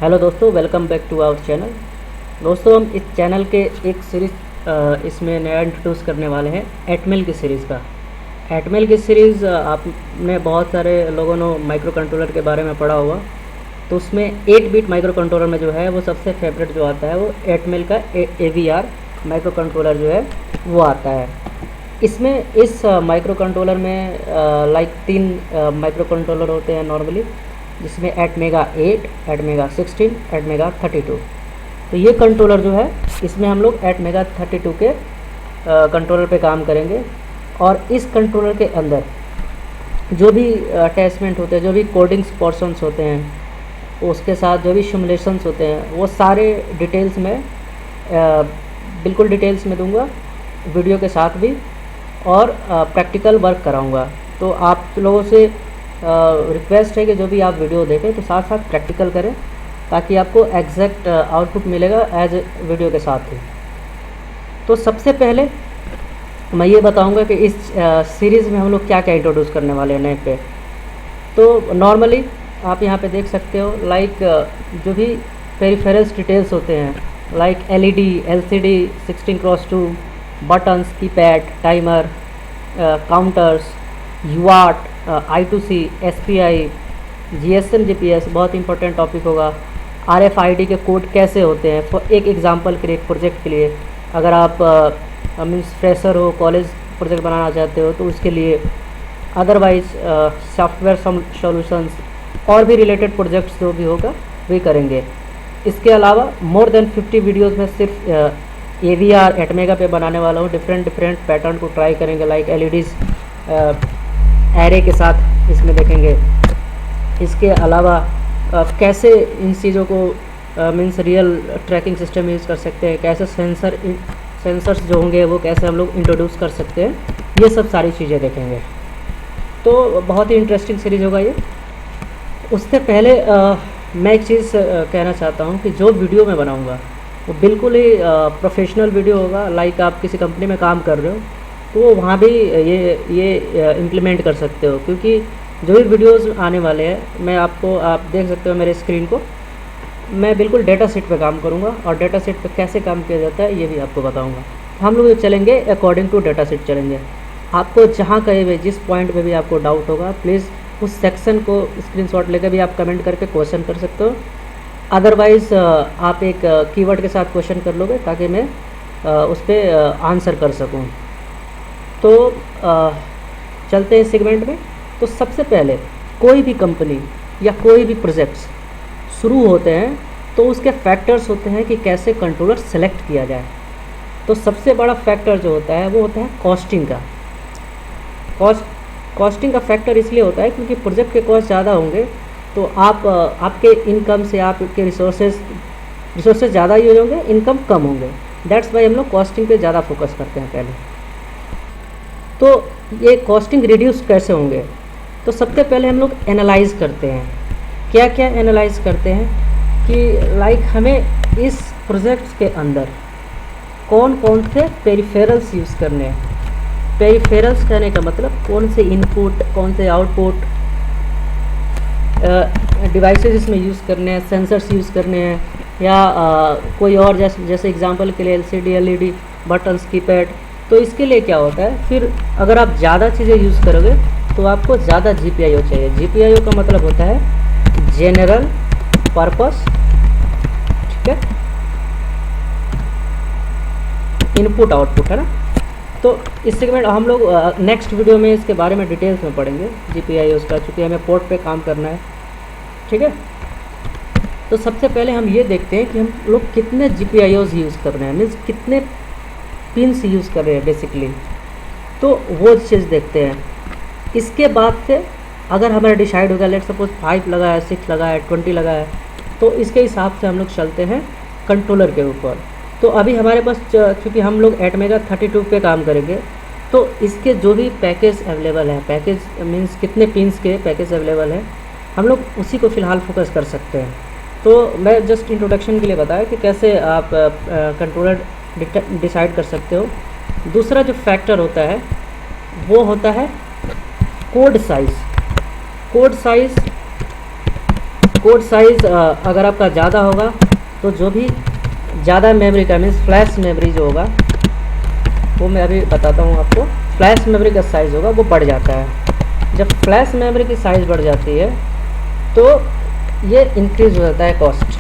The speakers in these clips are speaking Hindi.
हेलो दोस्तों, welcome back to our channel. दोस्तों, हम इस चैनल के एक सीरीज़ इसमें नया इंट्रोड्यूस करने वाले हैं, एटमेल की सीरीज़ का। एटमेल की सीरीज़ आपने बहुत सारे लोगों ने माइक्रो कंट्रोलर के बारे में पढ़ा होगा। तो उसमें 8 बिट माइक्रो कंट्रोलर में जो है वो सबसे फेवरेट जो आता है वो एटमेल का AVR माइक्रो कंट्रोलर जो है वो आता है। इसमें इस माइक्रो कंट्रोलर में लाइक 3 माइक्रो कंट्रोलर होते हैं नॉर्मली, जिसमें एटमेगा 8, एटमेगा 16, एटमेगा 32। तो ये कंट्रोलर जो है इसमें हम लोग एटमेगा 32 के कंट्रोलर पे काम करेंगे। और इस कंट्रोलर के अंदर जो भी अटैचमेंट होते हैं, जो भी कोडिंग्स पोर्शंस होते हैं, उसके साथ जो भी सिमुलेशंस होते हैं, वो सारे डिटेल्स में बिल्कुल डिटेल्स में दूंगा, वीडियो के साथ भी, और प्रैक्टिकल वर्क कराऊंगा। तो आप लोगों से रिक्वेस्ट है कि जो भी आप वीडियो देखें तो साथ साथ प्रैक्टिकल करें, ताकि आपको एग्जैक्ट आउटपुट मिलेगा एज वीडियो के साथ ही। तो सबसे पहले मैं ये बताऊंगा कि इस सीरीज़ में हम लोग क्या क्या इंट्रोड्यूस करने वाले हैं नए पे। तो नॉर्मली आप यहाँ पे देख सकते हो, लाइक जो भी पेरिफेरल्स डिटेल्स होते हैं, like LED, LCD, 16x2, buttons, keypad, timer, counters, UART, I2C, SPI, GSM, GPS, बहुत इंपॉर्टेंट टॉपिक होगा। RFID के कोड कैसे होते हैं, फॉर एक एग्जांपल के लिए, एक प्रोजेक्ट के लिए, अगर आप मीन्स फ्रेशर हो, कॉलेज प्रोजेक्ट बनाना चाहते हो तो उसके लिए, अदरवाइज सॉफ्टवेयर सॉल्यूशंस और भी रिलेटेड प्रोजेक्ट्स जो भी होगा वही करेंगे। इसके अलावा मोर देन 50 वीडियोज़ में सिर्फ AVR एटमेगा पे बनाने वाला हूँ। डिफरेंट पैटर्न को ट्राई करेंगे, लाइक LEDs एरे के साथ इसमें देखेंगे। इसके अलावा कैसे इन चीज़ों को means real tracking system use कर सकते हैं, कैसे सेंसर्स जो होंगे वो कैसे हम लोग इंट्रोड्यूस कर सकते हैं, ये सब सारी चीज़ें देखेंगे। तो बहुत ही इंटरेस्टिंग सीरीज़ होगा ये। उससे पहले मैं एक चीज़ कहना चाहता हूँ कि जो वीडियो मैं बनाऊँगा वो बिल्कुल ही प्रोफेशनल वीडियो होगा। लाइक आप किसी कंपनी में काम कर रहे हो तो वहाँ भी ये इम्प्लीमेंट कर सकते हो, क्योंकि जो भी वीडियोस आने वाले हैं आप देख सकते हो मेरे स्क्रीन को, मैं बिल्कुल डेटा सेट पे काम करूँगा, और डेटा सेट पे कैसे काम किया जाता है ये भी आपको बताऊँगा। हम लोग चलेंगे अकॉर्डिंग टू डेटा सेट चलेंगे। आपको जहाँ कहीं भी, जिस पॉइंट पे भी आपको डाउट होगा, प्लीज़ उस सेक्शन को स्क्रीनशॉट लेकर भी आप कमेंट करके क्वेश्चन कर सकते हो। अदरवाइज़ आप एक कीवर्ड के साथ क्वेश्चन कर लोगे, ताकि मैं उस पर आंसर कर सकूँ। तो चलते हैं इस सेगमेंट में। तो सबसे पहले कोई भी कंपनी या कोई भी प्रोजेक्ट्स शुरू होते हैं तो उसके फैक्टर्स होते हैं कि कैसे कंट्रोलर सेलेक्ट किया जाए। तो सबसे बड़ा फैक्टर जो होता है वो होता है कॉस्टिंग का। कॉस्टिंग का फैक्टर इसलिए होता है क्योंकि प्रोजेक्ट के कॉस्ट ज़्यादा होंगे तो आपके इनकम से, आपके रिसोर्सेज ज़्यादा यूज होंगे, इनकम कम होंगे। दैट्स वाई हम लोग कॉस्टिंग पे ज़्यादा फोकस करते हैं पहले। तो ये कॉस्टिंग रिड्यूस कैसे होंगे, तो सबसे पहले हम लोग एनालाइज करते हैं। क्या क्या एनालाइज करते हैं कि लाइक हमें इस प्रोजेक्ट्स के अंदर कौन कौन से पेरिफेरल्स यूज़ करने हैं। पेरिफेरल्स कहने का मतलब कौन से इनपुट, कौन से आउटपुट डिवाइसेस इसमें यूज़ करने हैं, सेंसर्स यूज़ करने हैं, या कोई और जैसे एग्जांपल के लिए LCD, LED, बटन्स, कीपैड। तो इसके लिए क्या होता है, फिर अगर आप ज़्यादा चीज़ें यूज़ करोगे तो आपको ज़्यादा GPIO चाहिए। GPIO का मतलब होता है जनरल पर्पस, ठीक है, इनपुट आउटपुट, है ना। तो इस सेगमेंट हम लोग नेक्स्ट वीडियो में इसके बारे में डिटेल्स में पढ़ेंगे GPIOs का, चूँकि हमें पोर्ट पे काम करना है, ठीक है। तो सबसे पहले हम ये देखते हैं कि हम लोग कितने GPIOs यूज़ कर रहे हैं, मीन्स कितने पिन्स यूज़ कर रहे हैं बेसिकली। तो वो चीज़ देखते हैं। इसके बाद से अगर हमारा डिसाइड होगा, लेट सपोज 5 लगा है, 6 लगा है, 20 लगा है, तो इसके हिसाब से हम लोग चलते हैं कंट्रोलर के ऊपर। तो अभी हमारे पास, क्योंकि हम लोग एटमेगा 32 पे काम करेंगे, तो इसके जो भी पैकेज अवेलेबल है, पैकेज मीन्स कितने पिन्स के पैकेज अवेलेबल है, हम लोग उसी को फ़िलहाल फोकस कर सकते हैं। तो मैं जस्ट इंट्रोडक्शन के लिए बताया कि कैसे आप कंट्रोलर डिसाइड कर सकते हो। दूसरा जो फैक्टर होता है वो होता है code size. Code size code size अगर आपका ज़्यादा होगा तो जो भी ज़्यादा मेमोरी का मीन्स फ्लैश मेमोरी जो होगा वो मैं अभी बताता हूँ आपको। फ्लैश मेमोरी का साइज़ होगा वो बढ़ जाता है। जब फ्लैश मेमोरी की साइज़ बढ़ जाती है तो ये इंक्रीज़ हो जाता है कॉस्ट।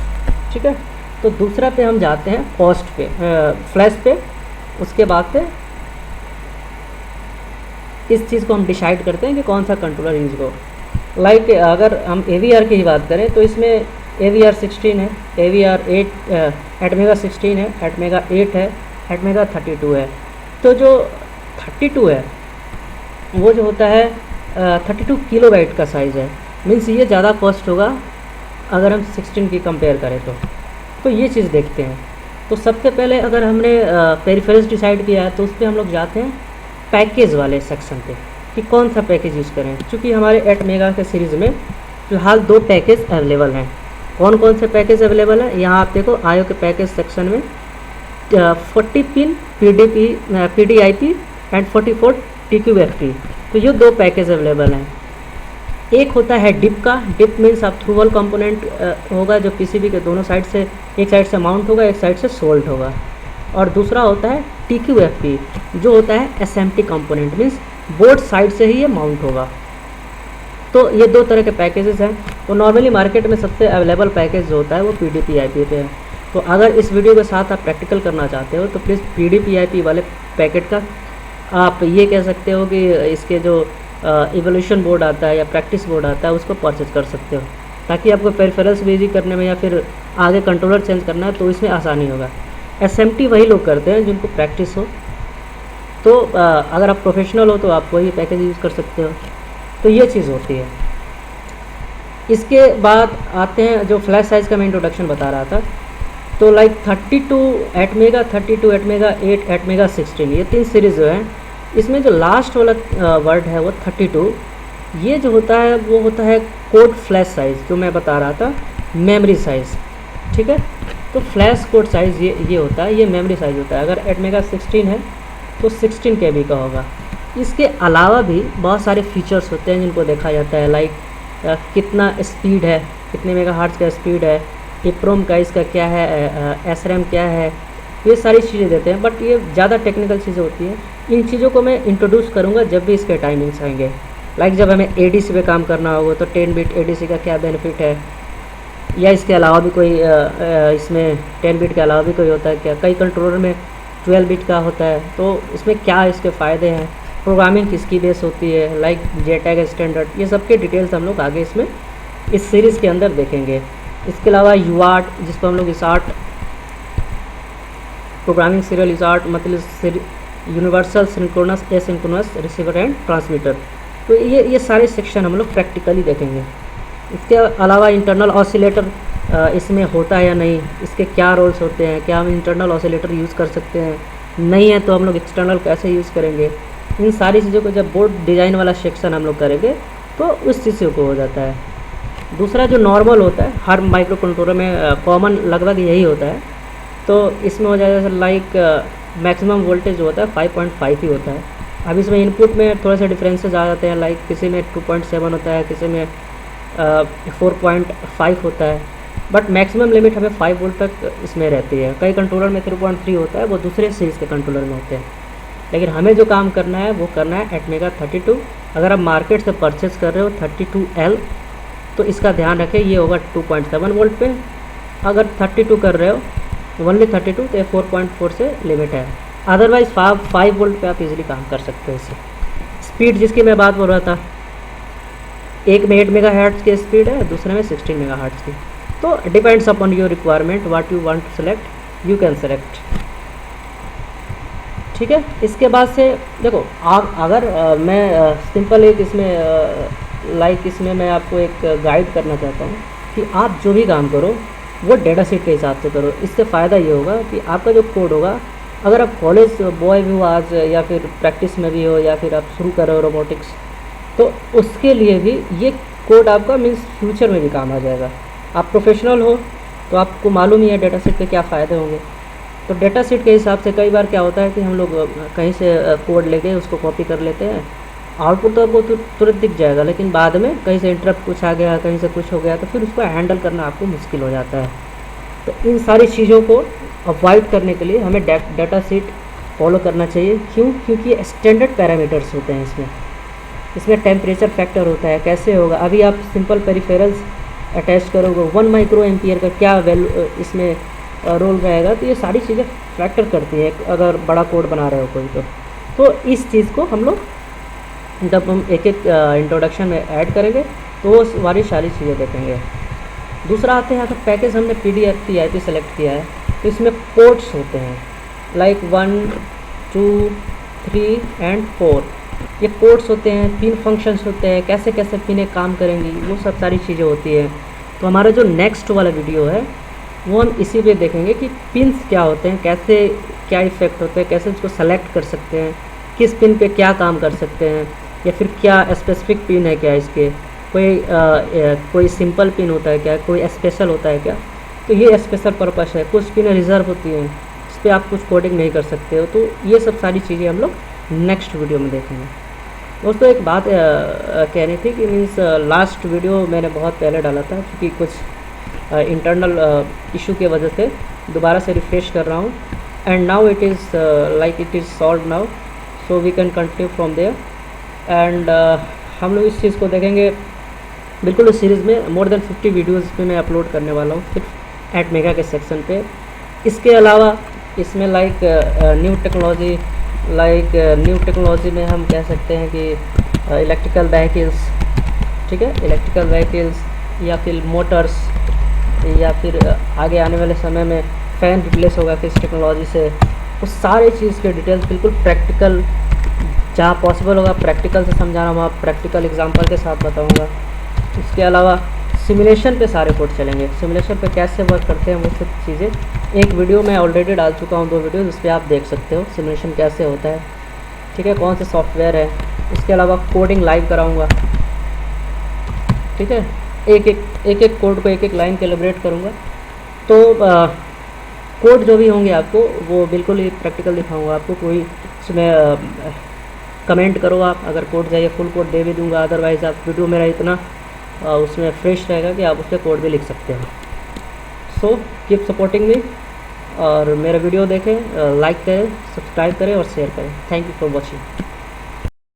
ठीक है, तो दूसरा पे हम जाते हैं कॉस्ट पे, फ्लैश पे। उसके बाद से इस चीज़ को हम डिसाइड करते हैं कि कौन सा कंट्रोलर यूज हो। लाइक अगर हम AVR की ही बात करें तो इसमें AVR 16 है, AVR 8 ATmega 16 है, ATmega 8 है, ATmega 32 है। तो जो 32 है वो जो होता है 32 किलोबाइट का साइज़ है, मीन्स ये ज़्यादा कॉस्ट होगा अगर हम 16 की कंपेयर करें तो ये चीज़ देखते हैं। तो सबसे पहले अगर हमने पेरिफेरल्स डिसाइड किया है तो उस पर हम लोग जाते हैं पैकेज वाले सेक्शन पे कि कौन सा पैकेज यूज़ करें। क्योंकि हमारे ATmega के सीरीज़ में फ़िलहाल 2 पैकेज अवेलेबल हैं। कौन कौन से पैकेज अवेलेबल हैं यहाँ आप देखो, आयो के पैकेज सेक्शन में 40 पिन PDIP एंड 44 TQFP, तो ये 2 पैकेज अवेलेबल हैं। एक होता है डिप का, डिप मीन्स आप थ्रू वॉल कंपोनेंट होगा जो PCB के दोनों साइड से, एक साइड से माउंट होगा, एक साइड से सोल्ड होगा। और दूसरा होता है TQFP जो होता है SMT component, means board side से ही ये माउंट होगा। तो ये 2 तरह के पैकेजेस हैं। तो नॉर्मली मार्केट में सबसे अवेलेबल पैकेज जो होता है वो PDP-IP पे है। तो अगर इस वीडियो के साथ आप प्रैक्टिकल करना चाहते हो तो प्लीज़ PDP-IP वाले पैकेट का आप ये कह सकते हो कि इसके जो इवोल्यूशन बोर्ड आता है या प्रैक्टिस बोर्ड आता है उसको परचेज कर सकते हो, ताकि आपको पेरिफेरल्स बेजी करने में या फिर आगे कंट्रोलर चेंज करना है तो इसमें आसानी होगा। SMT वही लोग करते हैं जिनको प्रैक्टिस हो। तो अगर आप प्रोफेशनल हो तो आप वही पैकेज यूज़ कर सकते हो। तो ये चीज़ होती है। इसके बाद आते हैं जो फ्लैश साइज़ का मैं इंट्रोडक्शन बता रहा था। तो लाइक 32 ATmega 8 ATmega 16 ये 3 सीरीज़ जो हैं, इसमें जो लास्ट वाला वर्ड है वो 32, ये जो होता है वो होता है कोड फ्लैश साइज़ जो मैं बता रहा था, मेमोरी साइज़। ठीक है, तो फ्लैश कोड साइज़ ये होता है, ये मेमोरी साइज़ होता है। अगर ATmega 16 है तो 16 KB का होगा। इसके अलावा भी बहुत सारे फीचर्स होते हैं जिनको देखा जाता है, लाइक कितना स्पीड है, कितने मेगाहर्ट्ज़ का स्पीड है, EEPROM का इसका क्या है, SRAM क्या है, ये सारी चीज़ें देते हैं। बट ये ज़्यादा टेक्निकल चीज़ें होती हैं। इन चीज़ों को मैं इंट्रोड्यूस करूँगा जब भी इसके टाइमिंग्स आएंगे। लाइक जब हमें ADC पे काम करना होगा तो 10 बिट ADC का क्या बेनिफिट है, या इसके अलावा भी कोई इसमें 10 बिट के अलावा भी कोई होता है क्या, कई कंट्रोलर में 12 बिट का होता है, तो इसमें क्या इसके फ़ायदे हैं, प्रोग्रामिंग किसकी बेस होती है, लाइक JTAG स्टैंडर्ड, ये सब के डिटेल्स हम लोग आगे इसमें इस सीरीज़ के अंदर देखेंगे। इसके अलावा UART जिसको हम लोग ISART, प्रोग्रामिंग सीरियल ISART मतलब universal synchronous asynchronous receiver and transmitter, तो ये सारे सेक्शन हम लोग प्रैक्टिकली देखेंगे। इसके अलावा इंटरनल ऑसिलेटर इसमें होता है या नहीं, इसके क्या रोल्स होते हैं, क्या हम इंटरनल ऑसिलेटर यूज़ कर सकते हैं, नहीं है तो हम लोग एक्सटर्नल कैसे यूज़ करेंगे, इन सारी चीज़ों को जब बोर्ड डिज़ाइन वाला सेक्शन हम लोग करेंगे तो उस चीज़ों को हो जाता है। दूसरा जो नॉर्मल होता है हर माइक्रो कंट्रोलर में कॉमन लगभग यही होता है, तो इसमें हो जाएगा लाइक मैक्सिमम वोल्टेज जो होता है 5.5 ही होता है। अब इसमें इनपुट में थोड़े से डिफरेंसेस आ जाते हैं, लाइक किसी में 2.7 होता है, किसी में 4.5 होता है, बट मैक्सिमम लिमिट हमें 5 वोल्ट तक इसमें रहती है। कई कंट्रोलर में 3.3 होता है, वो दूसरे सीरीज़ के कंट्रोलर में होते हैं। लेकिन हमें जो काम करना है वो करना है ATmega 32। अगर आप मार्केट से परचेज़ कर रहे हो 32L तो इसका ध्यान रखें ये होगा 2.7 वोल्ट पे। अगर 32 कर रहे हो ओनली 32 तो 4.4 से लिमिट है, अदरवाइज़ 5 वोल्ट पे आप इजीली काम कर सकते हो इससे। स्पीड जिसकी मैं बात बोल रहा था, एक में 8 मेगाहर्ट्ज़ की स्पीड है, दूसरे में 16 मेगाहर्ट्ज़ की। तो depends upon your requirement, what you want to select you can select. ठीक है, इसके बाद से देखो आप अगर मैं सिंपल एक इसमें लाइक इसमें मैं आपको एक गाइड करना चाहता हूँ कि आप जो भी काम करो वो डेटा शीट के हिसाब से करो। इससे फ़ायदा ये होगा कि आपका जो कोड होगा, अगर आप कॉलेज बॉय भी हो आज या फिर प्रैक्टिस में भी हो या फिर आप शुरू कर रहे हो रोबोटिक्स, तो उसके लिए भी ये कोड आपका मीन्स फ्यूचर में भी काम आ जाएगा। आप प्रोफेशनल हो तो आपको मालूम ही है डेटा शीट के क्या फ़ायदे होंगे। तो डेटा शीट के हिसाब से कई बार क्या होता है कि हम लोग कहीं से कोड लेके उसको कॉपी कर लेते हैं आउटपुट तो आपको तुरंत दिख जाएगा, लेकिन बाद में कहीं से इंटरप्ट कुछ आ गया, कहीं से कुछ हो गया, तो फिर उसको हैंडल करना आपको मुश्किल हो जाता है। तो इन सारी चीज़ों को अवॉइड करने के लिए हमें डाटा शीट फॉलो करना चाहिए। क्यों? क्योंकि स्टैंडर्ड पैरामीटर्स होते हैं इसमें टेम्परेचर फैक्टर होता है, कैसे होगा। अभी आप सिंपल पेरिफेरल्स अटैच करोगे, 1 माइक्रो एम्पियर का क्या वैल्यू इसमें रोल रहेगा, तो ये सारी चीज़ें फैक्टर करती है अगर बड़ा कोड बना रहे हो कोई तो इस चीज़ को हम लोग जब हम एक एक इंट्रोडक्शन में ऐड करेंगे तो वो सारी चीज़ें देखेंगे। दूसरा आते हैं, अगर पैकेज हमने PDF PIP सेलेक्ट किया है तो इसमें पोर्ट्स होते हैं, लाइक 1 2 3 एंड 4, ये पोर्ट्स होते हैं, 3 फंक्शंस होते हैं, कैसे कैसे पिनें काम करेंगी, वो सब सारी चीज़ें होती हैं। तो हमारा जो नेक्स्ट वाला वीडियो है वो हम इसी पे देखेंगे कि पिन्स क्या होते हैं, कैसे क्या इफ़ेक्ट होते हैं, कैसे उसको सेलेक्ट कर सकते हैं, किस पिन पे क्या काम कर सकते हैं, या फिर क्या स्पेसिफिक पिन है क्या इसके, कोई सिंपल पिन होता है क्या, कोई स्पेशल होता है क्या। तो ये स्पेशल पर्पस है, कुछ पिन रिजर्व होती हैं, इस पर आप कुछ कोडिंग नहीं कर सकते हो। तो ये सब सारी चीज़ें हम लोग नेक्स्ट वीडियो में देखेंगे। दोस्तों एक बात कहनी थी कि मीन्स लास्ट वीडियो मैंने बहुत पहले डाला था, क्योंकि कुछ इंटरनल इशू की वजह से दोबारा से रिफ्रेश कर रहा हूँ, and now it is solve now, so we can continue from there. And हम लोग इस चीज़ को देखेंगे बिल्कुल इस सीरीज़ में। मोर देन 50 वीडियोज़ पे मैं अपलोड करने वाला हूँ सिर्फ एटमेगा के सेक्शन पे। इसके अलावा इसमें न्यू टेक्नोलॉजी में हम कह सकते हैं कि इलेक्ट्रिकल व्हीकल्स, ठीक है, इलेक्ट्रिकल व्हीकल्स या फिर मोटर्स, या फिर आगे आने वाले समय में फ़ैन रिप्लेस होगा किस टेक्नोलॉजी से, उस सारे चीज़ के डिटेल्स बिल्कुल प्रैक्टिकल, जहाँ पॉसिबल होगा प्रैक्टिकल से समझाना, वहाँ प्रैक्टिकल एग्जांपल के साथ बताऊँगा। इसके अलावा सिमुलेशन पे सारे कोड चलेंगे, सिमुलेशन पे कैसे वर्क करते हैं वो सब चीज़ें एक वीडियो में ऑलरेडी डाल चुका हूँ, 2 वीडियो, उस पर आप देख सकते हो सिमुलेशन कैसे होता है, ठीक है, कौन से सॉफ्टवेयर है। इसके अलावा कोडिंग लाइव कराऊँगा, ठीक है, एक कोड को एक लाइन कैलिब्रेट करूँगा। तो कोड जो भी होंगे आपको वो बिल्कुल ही प्रैक्टिकल दिखाऊँगा आपको। कोई उसमें कमेंट करो आप, अगर कोड चाहिए फुल कोड दे भी दूँगा, अदरवाइज़ आप वीडियो मेरा इतना उसमें फ्रेश रहेगा कि आप उस पर कोड भी लिख सकते हो। सो कीप सपोर्टिंग मी, और मेरा वीडियो देखें, लाइक करें, सब्सक्राइब करें और शेयर करें। Thank you for watching.